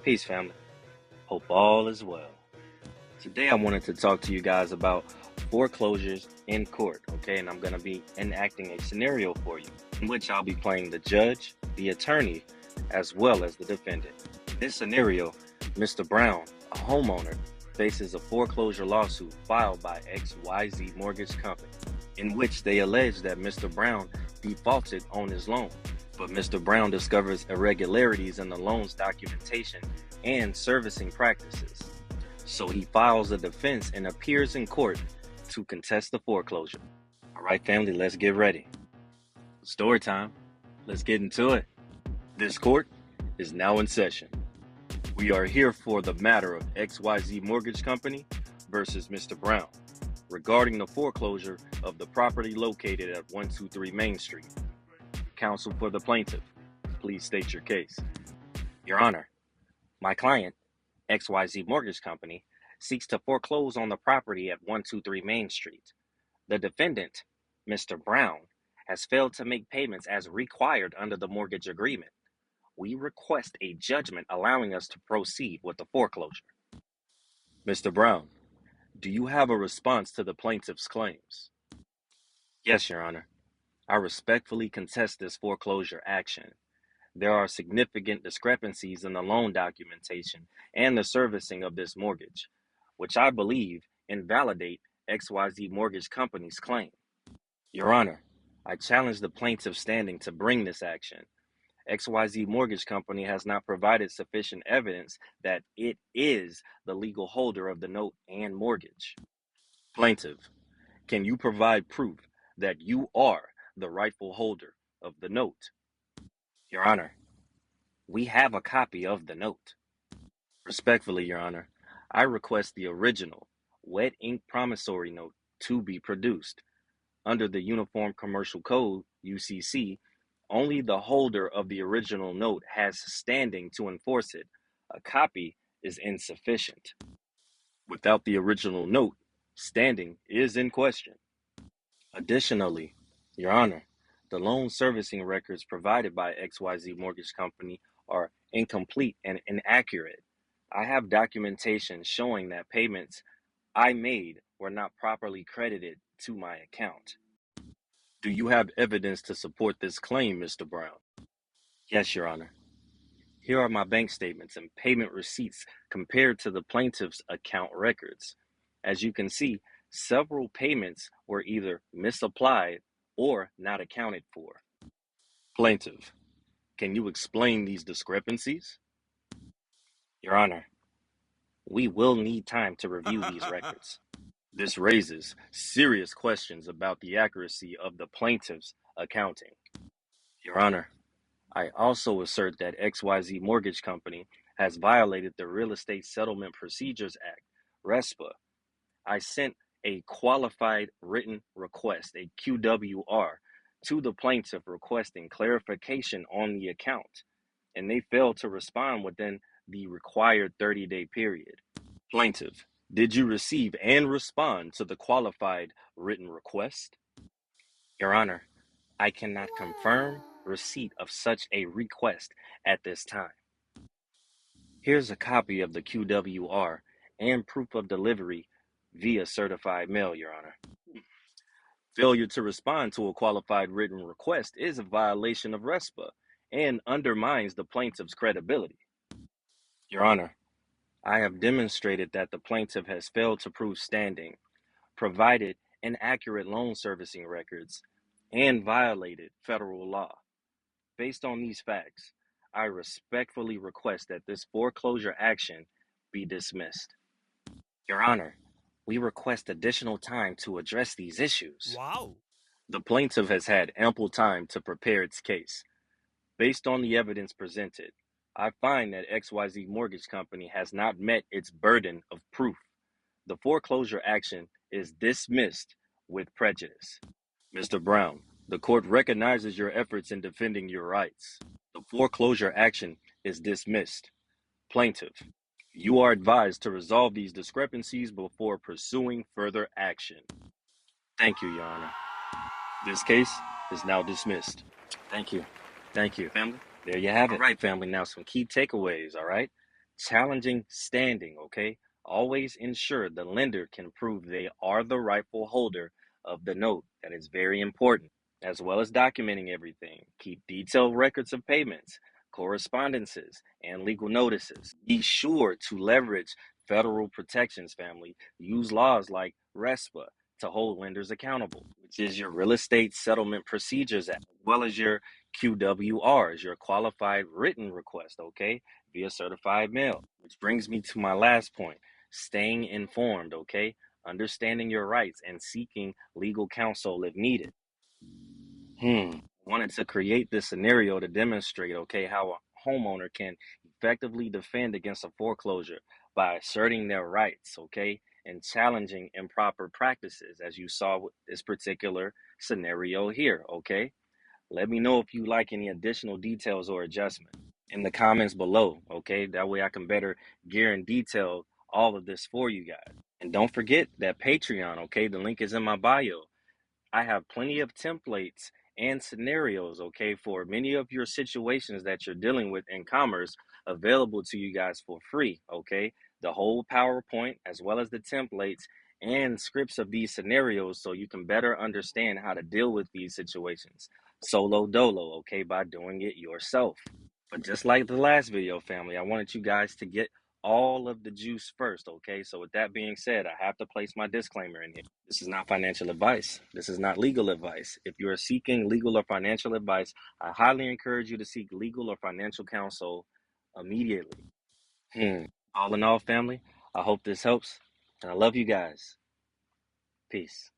Peace, family. Hope all is well. Today, I wanted to talk to you guys about foreclosures in court, okay? And I'm going to be enacting a scenario for you in which I'll be playing the judge, the attorney, as well as the defendant. In this scenario, Mr. Brown, a homeowner, faces a foreclosure lawsuit filed by XYZ Mortgage Company, in which they allege that Mr. Brown defaulted on his loan. But Mr. Brown discovers irregularities in the loan's documentation and servicing practices. So he files a defense and appears in court to contest the foreclosure. All right, family, let's get ready. Story time. Let's get into it. This court is now in session. We are here for the matter of XYZ Mortgage Company versus Mr. Brown regarding the foreclosure of the property located at 123 Main Street. Counsel for the plaintiff, please state your case. Your Honor, my client, XYZ Mortgage Company, seeks to foreclose on the property at 123 Main Street. The defendant, Mr. Brown, has failed to make payments as required under the mortgage agreement. We request a judgment allowing us to proceed with the foreclosure. Mr. Brown, do you have a response to the plaintiff's claims? Yes, Your Honor. I respectfully contest this foreclosure action. There are significant discrepancies in the loan documentation and the servicing of this mortgage, which I believe invalidate XYZ Mortgage Company's claim. Your Honor, I challenge the plaintiff's standing to bring this action. XYZ Mortgage Company has not provided sufficient evidence that it is the legal holder of the note and mortgage. Plaintiff, can you provide proof that you are the rightful holder of the note? Your Honor, we have a copy of the note. Respectfully, Your Honor, I request the original wet ink promissory note to be produced. Under the Uniform Commercial Code, UCC, only the holder of the original note has standing to enforce it. A copy is insufficient. Without the original note, standing is in question. Additionally, Your Honor, the loan servicing records provided by XYZ Mortgage Company are incomplete and inaccurate. I have documentation showing that payments I made were not properly credited to my account. Do you have evidence to support this claim, Mr. Brown? Yes, Your Honor. Here are my bank statements and payment receipts compared to the plaintiff's account records. As you can see, several payments were either misapplied or not accounted for. Plaintiff, can you explain these discrepancies? Your Honor, we will need time to review these records. This raises serious questions about the accuracy of the plaintiff's accounting. Your Honor, I also assert that XYZ Mortgage Company has violated the Real Estate Settlement Procedures Act, RESPA. I sent a qualified written request, a QWR, to the plaintiff requesting clarification on the account, and they failed to respond within the required 30-day period. Plaintiff, did you receive and respond to the qualified written request? Your Honor, I cannot confirm receipt of such a request at this time. Here's a copy of the QWR and proof of delivery via certified mail, Your Honor. Failure to respond to a qualified written request is a violation of RESPA and undermines the plaintiff's credibility. Your Honor, I have demonstrated that the plaintiff has failed to prove standing, provided inaccurate loan servicing records, and violated federal law. Based on these facts, I respectfully request that this foreclosure action be dismissed. Your Honor, we request additional time to address these issues. Wow. The plaintiff has had ample time to prepare its case. Based on the evidence presented, I find that XYZ Mortgage Company has not met its burden of proof. The foreclosure action is dismissed with prejudice. Mr. Brown, the court recognizes your efforts in defending your rights. The foreclosure action is dismissed. Plaintiff, you are advised to resolve these discrepancies before pursuing further action. Thank you, Your Honor. This case is now dismissed. Thank you. Thank you. Family, there you have it. All right, family, now some key takeaways, all right? Challenging standing, okay? Always ensure the lender can prove they are the rightful holder of the note. That is very important, as well as documenting everything. Keep detailed records of payments, correspondences, and legal notices. Be sure to leverage federal protections, family. Use laws like RESPA to hold lenders accountable, which is your Real Estate Settlement Procedures Act, as well as your QWRs, your qualified written request, okay, via certified mail. Which brings me to my last point, staying informed, okay, understanding your rights and seeking legal counsel if needed. Wanted to create this scenario to demonstrate, okay, how a homeowner can effectively defend against a foreclosure by asserting their rights, okay, and challenging improper practices, as you saw with this particular scenario here, okay? Let me know if you like any additional details or adjustment in the comments below, okay? That way I can better gear and detail all of this for you guys. And don't forget that Patreon, okay? The link is in my bio. I have plenty of templates and scenarios, okay, for many of your situations that you're dealing with in commerce available to you guys for free, okay? The whole PowerPoint as well as the templates and scripts of these scenarios so you can better understand how to deal with these situations solo dolo, okay, by doing it yourself. But just like the last video, family, I wanted you guys to get all of the juice first, okay? So with that being said, I have to place my disclaimer in here. This is not financial advice. This is not legal advice. If you are seeking legal or financial advice, I highly encourage you to seek legal or financial counsel immediately. All in all, family, I hope this helps, and I love you guys. Peace.